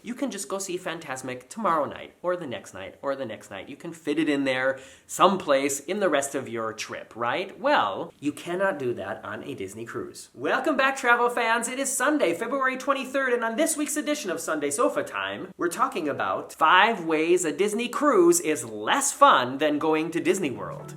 you can just go see Fantasmic tomorrow night, or the next night, or the next night. You can fit it in there someplace in the rest of your trip, right? Well, you cannot do that on a Disney cruise. Welcome back, travel fans. It is Sunday, February 23rd, and on this week's edition of Sunday Sofa Time, we're talking about 5 ways a Disney cruise is less fun than going to Disney World.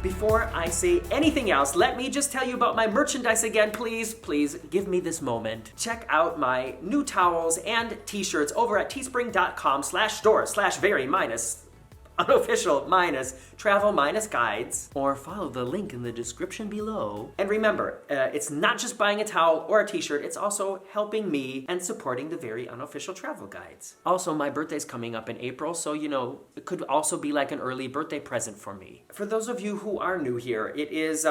Before I say anything else, let me just tell you about my merchandise again, please. Please give me this moment. Check out my new towels and t-shirts over at teespring.com/store/very-unofficial-travel-guides, or follow the link in the description below. And remember, it's not just buying a towel or a t-shirt, it's also helping me and supporting the Very Unofficial Travel Guides. Also, my birthday's coming up in April, so it could also be like an early birthday present for me. For those of you who are new here, it is,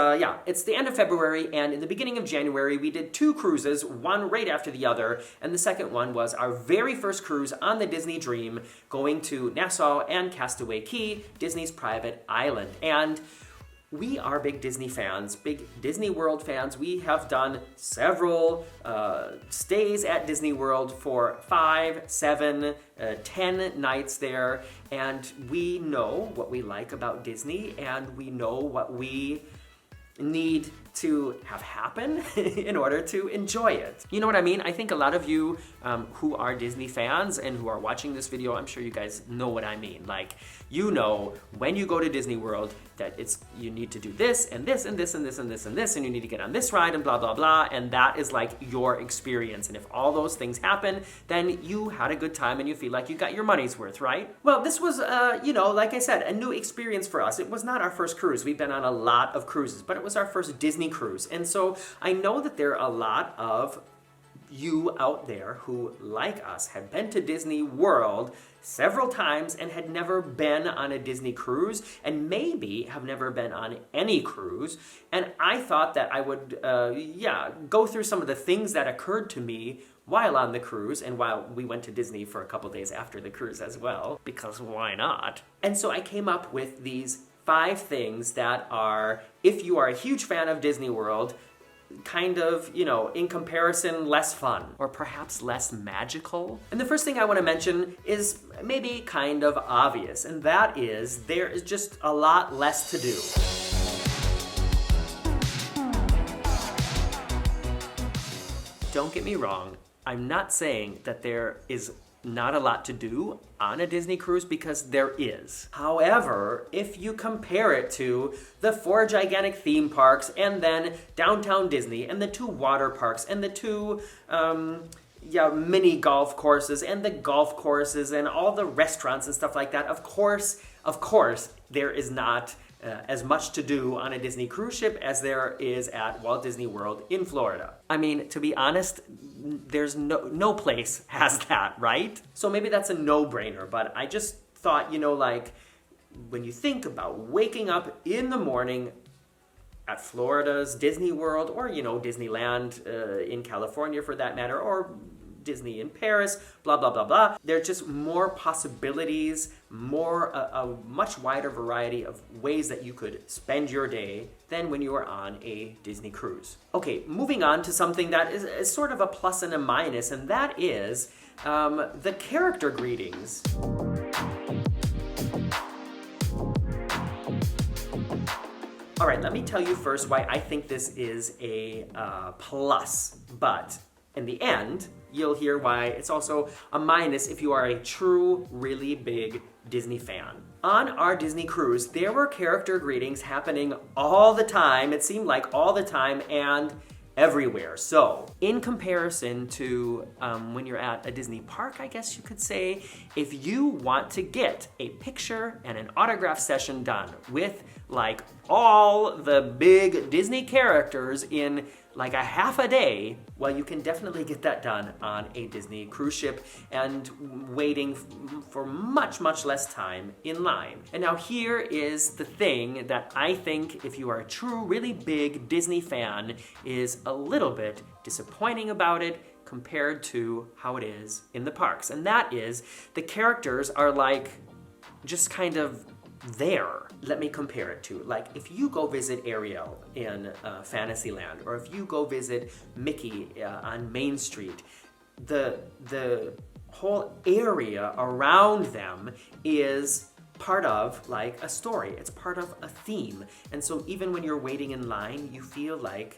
it's the end of February, and in the beginning of January, we did 2 cruises, one right after the other, and the second one was our very first cruise on the Disney Dream, going to Nassau and Castaway Cay, Disney's private island. And we are big Disney fans, big Disney World fans. We have done several stays at Disney World for 5, 7, 10 nights there, and we know what we like about Disney, and we know what we need to have happen in order to enjoy it. You know what I mean? I think a lot of you who are Disney fans and who are watching this video, I'm sure you guys know what I mean. Like, you know, when you go to Disney World, that you need to do this and this and this and this and this and this, and you need to get on this ride and blah, blah, blah, and that is like your experience. And if all those things happen, then you had a good time and you feel like you got your money's worth, right? Well, this was, like I said, a new experience for us. It was not our first cruise. We've been on a lot of cruises, but it was our first Disney cruise. And so I know that there are a lot of you out there who, like us, have been to Disney World several times and had never been on a Disney cruise, and maybe have never been on any cruise. And I thought that I would, go through some of the things that occurred to me while on the cruise, and while we went to Disney for a couple days after the cruise as well, because why not? And so I came up with these 5 things that are, if you are a huge fan of Disney World, kind of, in comparison, less fun, or perhaps less magical. And the first thing I want to mention is maybe kind of obvious, and that is there is just a lot less to do. Don't get me wrong, I'm not saying that there is not a lot to do on a Disney cruise, because there is. However, if you compare it to the 4 gigantic theme parks, and then downtown Disney, and the 2 water parks, and the 2 mini golf courses, and the golf courses, and all the restaurants and stuff like that, of course, there is not as much to do on a Disney cruise ship as there is at Walt Disney World in Florida. I mean, to be honest, there's no place has that, right? So maybe that's a no-brainer, but I just thought, when you think about waking up in the morning at Florida's Disney World, or, Disneyland in California for that matter, or Disney in Paris, blah, blah, blah, blah. There's just more possibilities, a much wider variety of ways that you could spend your day than when you are on a Disney cruise. Okay, moving on to something that is sort of a plus and a minus, and that is the character greetings. All right, let me tell you first why I think this is a plus, but in the end, you'll hear why it's also a minus if you are a true, really big Disney fan. On our Disney cruise, there were character greetings happening all the time. It seemed like all the time and everywhere. So, in comparison to when you're at a Disney park, I guess you could say, if you want to get a picture and an autograph session done with like all the big Disney characters in like a half a day, well, you can definitely get that done on a Disney cruise ship and waiting for much, much less time in line. And now here is the thing that I think, if you are a true, really big Disney fan, is a little bit disappointing about it compared to how it is in the parks. And that is, the characters are like just kind of there. Let me compare it to, like, if you go visit Ariel in Fantasyland, or if you go visit Mickey on Main Street, the whole area around them is part of like a story. It's part of a theme. And so even when you're waiting in line, you feel like,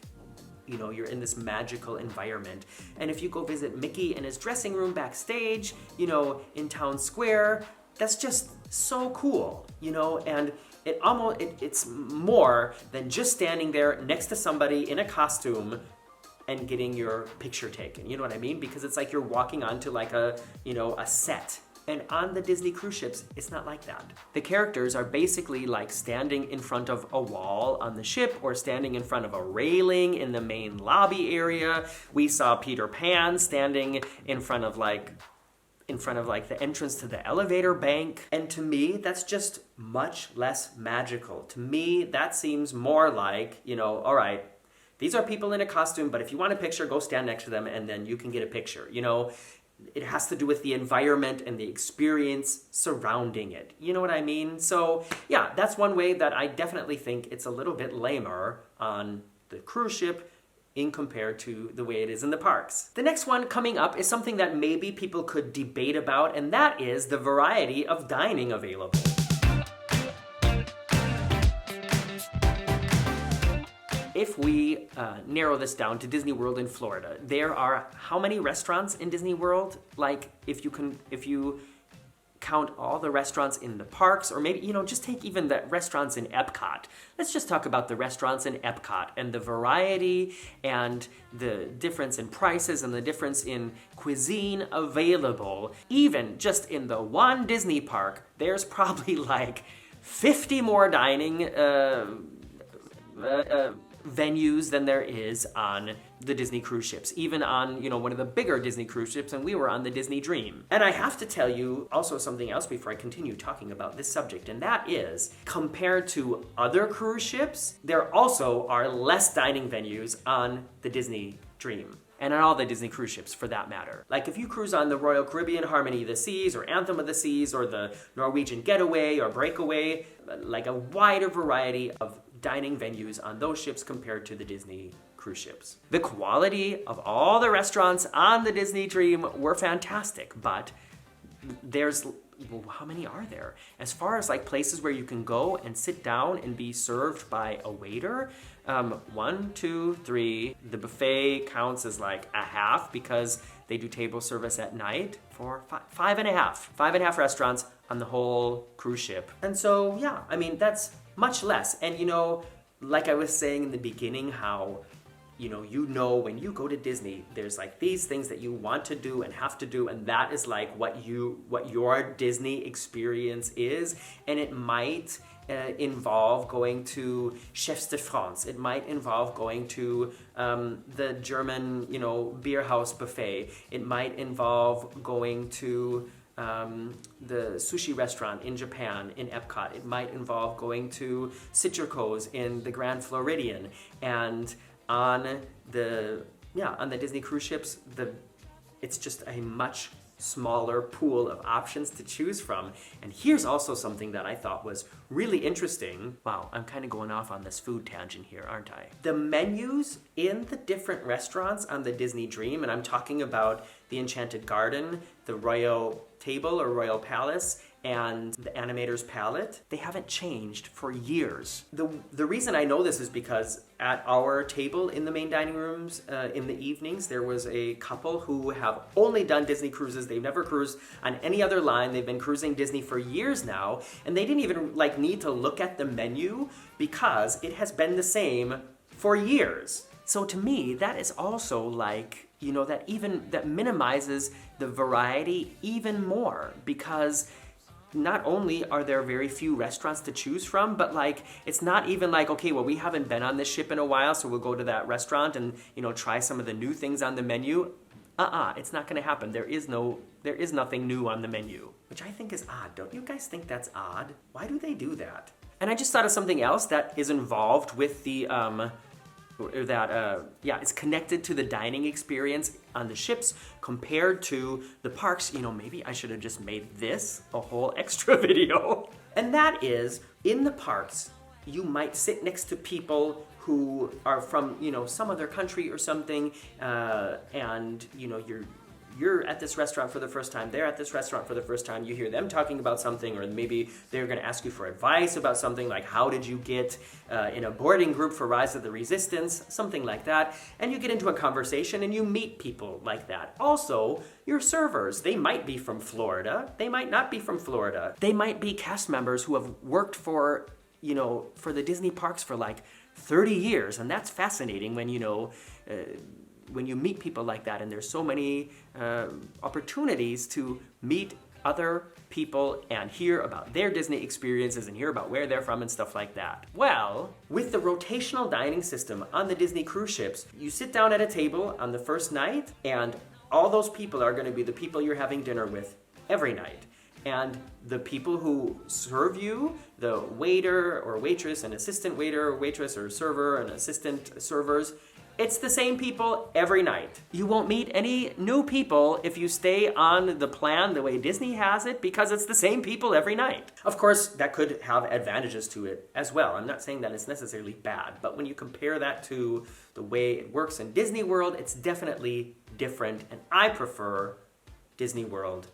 you know, you're in this magical environment. And if you go visit Mickey in his dressing room backstage, you know, in Town Square, that's just so cool, you know, and it's more than just standing there next to somebody in a costume and getting your picture taken, you know what I mean? Because it's like you're walking onto like a, you know, a set. And on the Disney cruise ships, it's not like that. The characters are basically like standing in front of a wall on the ship or standing in front of a railing in the main lobby area. We saw Peter Pan standing in front of like the entrance to the elevator bank. And to me, that's just much less magical. To me, that seems more like, you know, all right, these are people in a costume, but if you want a picture, go stand next to them and then you can get a picture, you know? It has to do with the environment and the experience surrounding it. You know what I mean? So yeah, that's one way that I definitely think it's a little bit lamer on the cruise ship in compared to the way it is in the parks. The next one coming up is something that maybe people could debate about, and that is the variety of dining available. If we narrow this down to Disney World in Florida, there are how many restaurants in Disney World? Like, if you count all the restaurants in the parks, or maybe, you know, just take even the restaurants in Epcot. Let's just talk about the restaurants in Epcot and the variety and the difference in prices and the difference in cuisine available. Even just in the one Disney park, there's probably like 50 more dining venues than there is on the Disney cruise ships, even on, you know, one of the bigger Disney cruise ships, and we were on the Disney Dream. And I have to tell you also something else before I continue talking about this subject, and that is, compared to other cruise ships, there also are less dining venues on the Disney Dream. And on all the Disney cruise ships, for that matter. Like if you cruise on the Royal Caribbean Harmony of the Seas, or Anthem of the Seas, or the Norwegian Getaway, or Breakaway, like a wider variety of dining venues on those ships compared to the Disney cruise ships. The quality of all the restaurants on the Disney Dream were fantastic, but there's, well, how many are there? As far as like places where you can go and sit down and be served by a waiter, 1, 2, 3, the buffet counts as like a half because they do table service at night. 4, 5 and a half restaurants on the whole cruise ship. And so, yeah, I mean, that's much less. And you know, like I was saying in the beginning, how, you know, when you go to Disney, there's like these things that you want to do and have to do, and that is like what your Disney experience is. And it might involve going to Chefs de France. It might involve going to the German, you know, beer house buffet. It might involve going to the sushi restaurant in Japan, in Epcot. It might involve going to Citricos in the Grand Floridian. And on the Disney cruise ships, it's just a much smaller pool of options to choose from. And here's also something that I thought was really interesting. Wow, I'm kind of going off on this food tangent here, aren't I? The menus in the different restaurants on the Disney Dream, and I'm talking about the Enchanted Garden, the Royal Table or Royal Palace, and the Animator's Palette, they haven't changed for years. The reason I know this is because at our table in the main dining rooms in the evenings, there was a couple who have only done Disney cruises. They've never cruised on any other line. They've been cruising Disney for years now, and they didn't even like need to look at the menu because it has been the same for years. So to me, that is also like, you know, that minimizes the variety even more, because not only are there very few restaurants to choose from, but like, it's not even like, okay, well, we haven't been on this ship in a while, so we'll go to that restaurant and, you know, try some of the new things on the menu. It's not gonna happen. There is nothing new on the menu, which I think is odd. Don't you guys think that's odd? Why do they do that? And I just thought of something else that is involved with the, it's connected to the dining experience on the ships compared to the parks. You know, maybe I should have just made this a whole extra video. And that is, in the parks, you might sit next to people who are from, some other country or something, and, you're at this restaurant for the first time, they're at this restaurant for the first time, you hear them talking about something, or maybe they're going to ask you for advice about something, like how did you get in a boarding group for Rise of the Resistance, something like that, and you get into a conversation and you meet people like that. Also, your servers, they might be from Florida, they might not be from Florida. They might be cast members who have worked for the Disney parks for like 30 years, and that's fascinating when when you meet people like that, and there's so many opportunities to meet other people and hear about their Disney experiences and hear about where they're from and stuff like that. Well, with the rotational dining system on the Disney cruise ships, you sit down at a table on the first night, and all those people are going to be the people you're having dinner with every night. And the people who serve you, the waiter or waitress, an assistant waiter or waitress, or server and assistant servers, it's the same people every night. You won't meet any new people if you stay on the plan the way Disney has it, because it's the same people every night. Of course, that could have advantages to it as well. I'm not saying that it's necessarily bad, but when you compare that to the way it works in Disney World, it's definitely different, and I prefer Disney World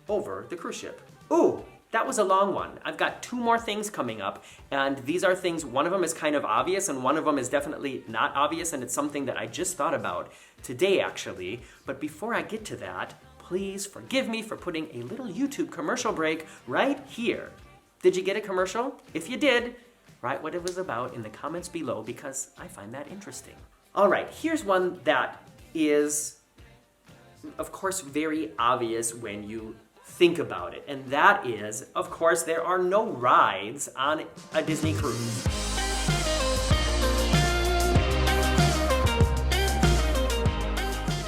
over the cruise ship. Ooh, that was a long one. I've got 2 more things coming up, and these are things, one of them is kind of obvious, and one of them is definitely not obvious, and it's something that I just thought about today, actually. But before I get to that, please forgive me for putting a little YouTube commercial break right here. Did you get a commercial? If you did, write what it was about in the comments below, because I find that interesting. All right, here's one that is, of course, very obvious when you think about it, and that is, of course, there are no rides on a Disney cruise.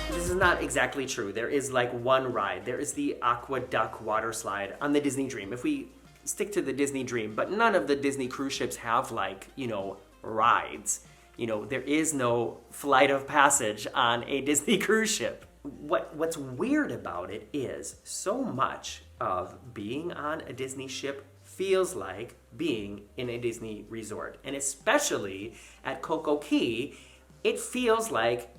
This is not exactly true. There is like one ride. There is the Aqueduct water slide on the Disney Dream, if we stick to the Disney Dream, but none of the Disney cruise ships have rides. There is no flight of passage on a Disney cruise ship. What's weird about it is so much of being on a Disney ship feels like being in a Disney resort. And especially at Coco Cay, it feels like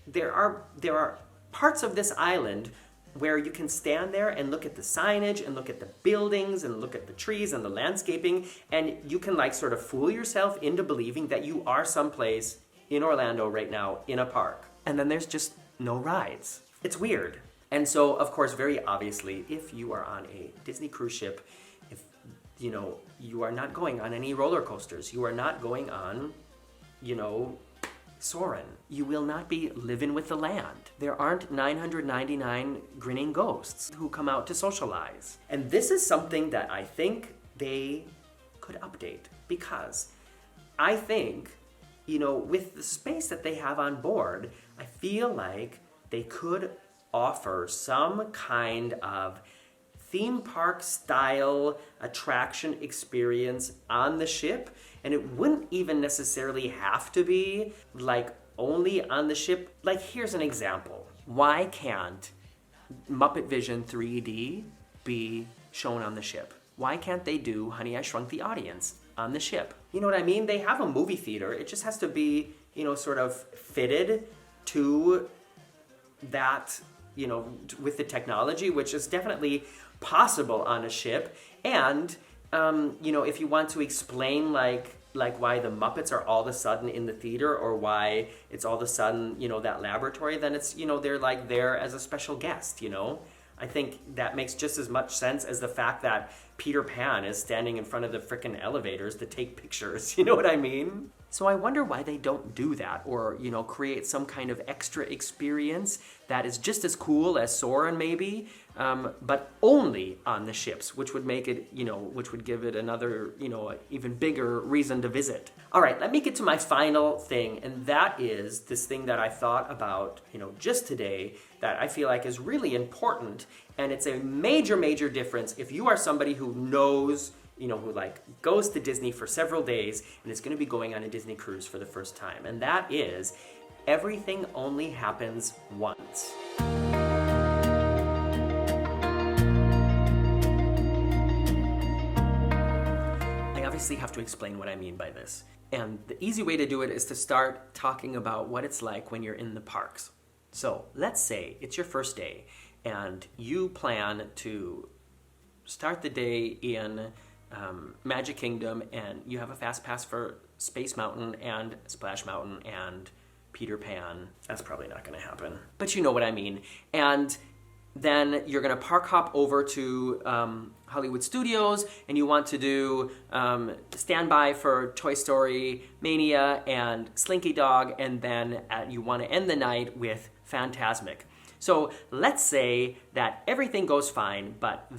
there are parts of this island where you can stand there and look at the signage and look at the buildings and look at the trees and the landscaping, and you can sort of fool yourself into believing that you are someplace in Orlando right now in a park. And then there's just no rides. It's weird. And so, of course, very obviously, if you are on a Disney cruise ship, if you are not going on any roller coasters, you are not going on, Soarin'. You will not be living with the land. There aren't 999 grinning ghosts who come out to socialize. And this is something that I think they could update, because I think, with the space that they have on board, I feel like they could offer some kind of theme park style attraction experience on the ship, and it wouldn't even necessarily have to be only on the ship. Here's an example. Why can't Muppet Vision 3D be shown on the ship? Why can't they do Honey, I Shrunk the Audience on the ship? You know what I mean? They have a movie theater. It just has to be, sort of fitted to that, with the technology, which is definitely possible on a ship. And, if you want to explain why the Muppets are all of a sudden in the theater, or why it's all of a sudden, that laboratory, then it's, they're there as a special guest, I think that makes just as much sense as the fact that Peter Pan is standing in front of the frickin' elevators to take pictures. You know what I mean? So I wonder why they don't do that, or, create some kind of extra experience that is just as cool as Soarin' maybe, but only on the ships, which would make it, which would give it another, even bigger reason to visit. All right, let me get to my final thing, and that is this thing that I thought about, just today, that I feel like is really important, and it's a major, major difference if you are somebody who knows, who goes to Disney for several days and is going to be going on a Disney cruise for the first time. And that is, everything only happens once. obviously have to explain what I mean by this. And the easy way to do it is to start talking about what it's like when you're in the parks. So let's say it's your first day and you plan to start the day in Magic Kingdom, and you have a fast pass for Space Mountain and Splash Mountain and Peter Pan. That's probably not going to happen, but you know what I mean. And then you're going to park hop over to Hollywood Studios, and you want to do standby for Toy Story Mania and Slinky Dog, and then you want to end the night with Fantasmic. So let's say that everything goes fine, but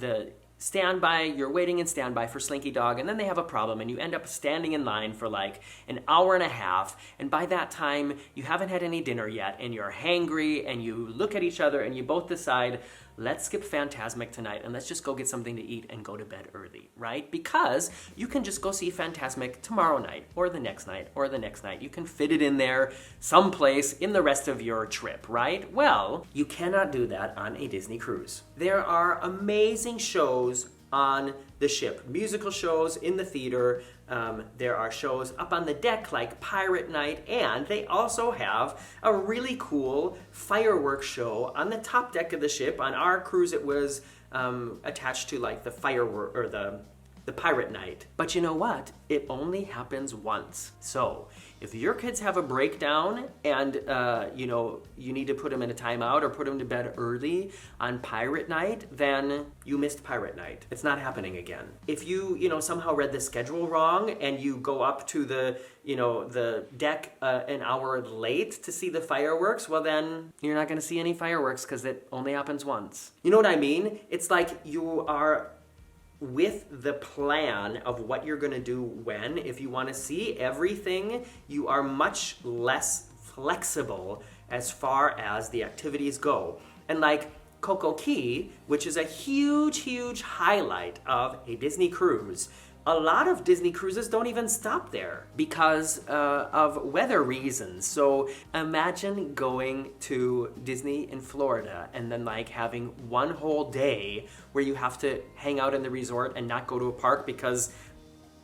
you're waiting in standby for Slinky Dog, and then they have a problem, and you end up standing in line for like an hour and a half, and by that time, you haven't had any dinner yet, and you're hangry, and you look at each other, and you both decide, let's skip Fantasmic tonight, and let's just go get something to eat and go to bed early, right? Because you can just go see Fantasmic tomorrow night, or the next night, or the next night. You can fit it in there someplace in the rest of your trip, right? Well, you cannot do that on a Disney cruise. There are amazing shows on the ship, musical shows in the theater. There are shows up on the deck like Pirate Night, and they also have a really cool fireworks show on the top deck of the ship. On our cruise, it was attached to like the firework or the Pirate Night. But you know what? It only happens once. So if your kids have a breakdown and you need to put them in a timeout or put them to bed early on Pirate Night, then you missed Pirate Night. It's not happening again. If you somehow read the schedule wrong and you go up to the deck an hour late to see the fireworks, well then you're not going to see any fireworks because it only happens once. You know what I mean? It's like you are with the plan of what you're going to do when. If you want to see everything, you are much less flexible as far as the activities go. And like Coco Key, which is a huge, huge highlight of a Disney cruise, a lot of Disney cruises don't even stop there because of weather reasons. So imagine going to Disney in Florida and then like having one whole day where you have to hang out in the resort and not go to a park because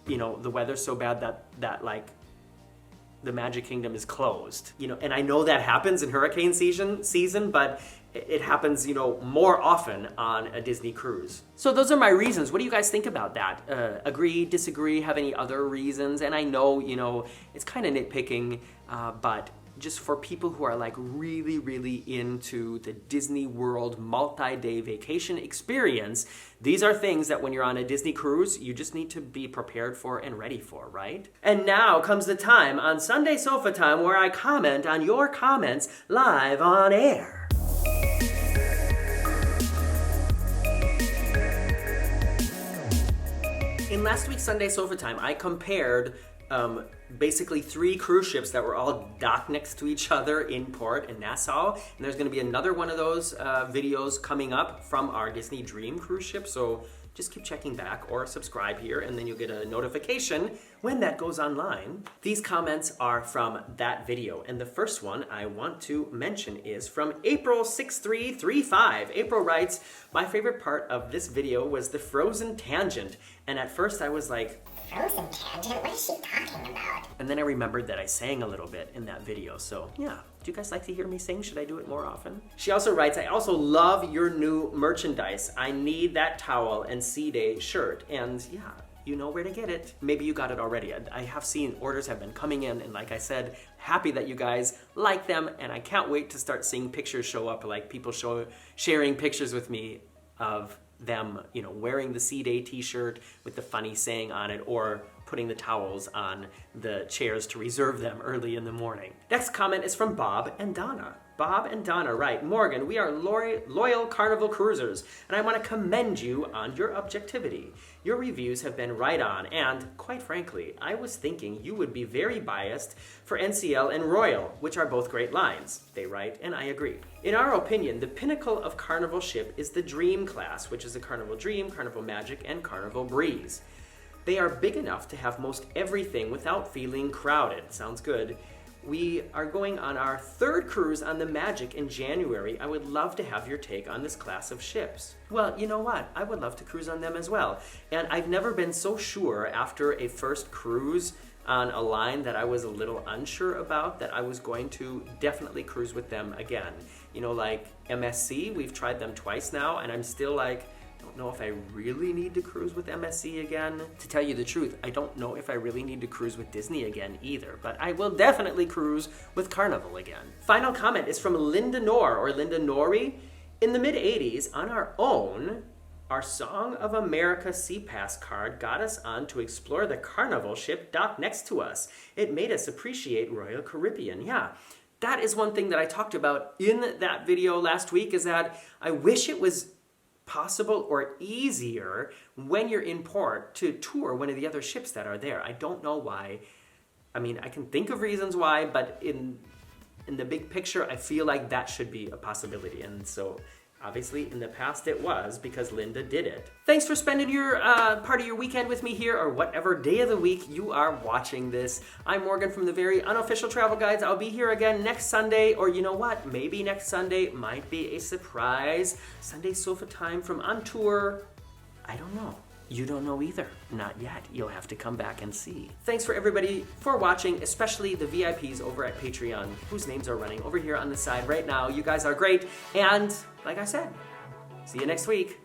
the weather's so bad that like the Magic Kingdom is closed. And I know that happens in hurricane season, but it happens, more often on a Disney cruise. So those are my reasons. What do you guys think about that? Agree, disagree, have any other reasons? And I know, it's kind of nitpicking, but just for people who are like really, really into the Disney World multi-day vacation experience, these are things that when you're on a Disney cruise, you just need to be prepared for and ready for, right? And now comes the time on Sunday Sofa Time where I comment on your comments live on air. In last week's Sunday Sofa Time, I compared basically 3 cruise ships that were all docked next to each other in port in Nassau. And there's going to be another one of those videos coming up from our Disney Dream cruise ship. So just keep checking back or subscribe here and then you'll get a notification when that goes online. These comments are from that video. And the first one I want to mention is from April6335. April writes, my favorite part of this video was the Frozen tangent. And at first I was like, Frozen tangent? What is she talking about? and then I remembered that I sang a little bit in that video. So yeah, do you guys like to hear me sing? Should I do it more often? She also writes, I also love your new merchandise. I need that towel and C-Day shirt. And yeah, you know where to get it. Maybe you got it already. I have seen orders have been coming in, and like I said, happy that you guys like them, and I can't wait to start seeing pictures show up, like people sharing pictures with me of them, wearing the C-Day t-shirt with the funny saying on it, or putting the towels on the chairs to reserve them early in the morning. Next comment is from Bob and Donna. Bob and Donna write, Morgan, we are loyal Carnival cruisers, and I want to commend you on your objectivity. Your reviews have been right on, and quite frankly, I was thinking you would be very biased for NCL and Royal, which are both great lines. They write, and I agree. In our opinion, the pinnacle of Carnival ship is the Dream class, which is the Carnival Dream, Carnival Magic, and Carnival Breeze. They are big enough to have most everything without feeling crowded. Sounds good. We are going on our third cruise on the Magic in January. I would love to have your take on this class of ships. Well, you know what? I would love to cruise on them as well. And I've never been so sure after a first cruise on a line that I was a little unsure about that I was going to definitely cruise with them again. You know, like MSC, we've tried them twice now, and I'm still like, I don't know if I really need to cruise with MSC again. To tell you the truth, I don't know if I really need to cruise with Disney again either, but I will definitely cruise with Carnival again. Final comment is from Linda Nori. In the mid-'80s, on our own, our Song of America Sea Pass card got us on to explore the Carnival ship docked next to us. It made us appreciate Royal Caribbean. Yeah, that is one thing that I talked about in that video last week, is that I wish it was possible or easier when you're in port to tour one of the other ships that are there. I don't know why. I mean, I can think of reasons why, but in the big picture, I feel like that should be a possibility. And so obviously, in the past it was, because Linda did it. Thanks for spending your part of your weekend with me here, or whatever day of the week you are watching this. I'm Morgan from the Very Unofficial Travel Guides. I'll be here again next Sunday, or you know what? Maybe next Sunday might be a surprise Sunday sofa time from On Tour. I don't know. You don't know either. Not yet. You'll have to come back and see. Thanks for everybody for watching, especially the VIPs over at Patreon, whose names are running over here on the side right now. You guys are great. And like I said, see you next week.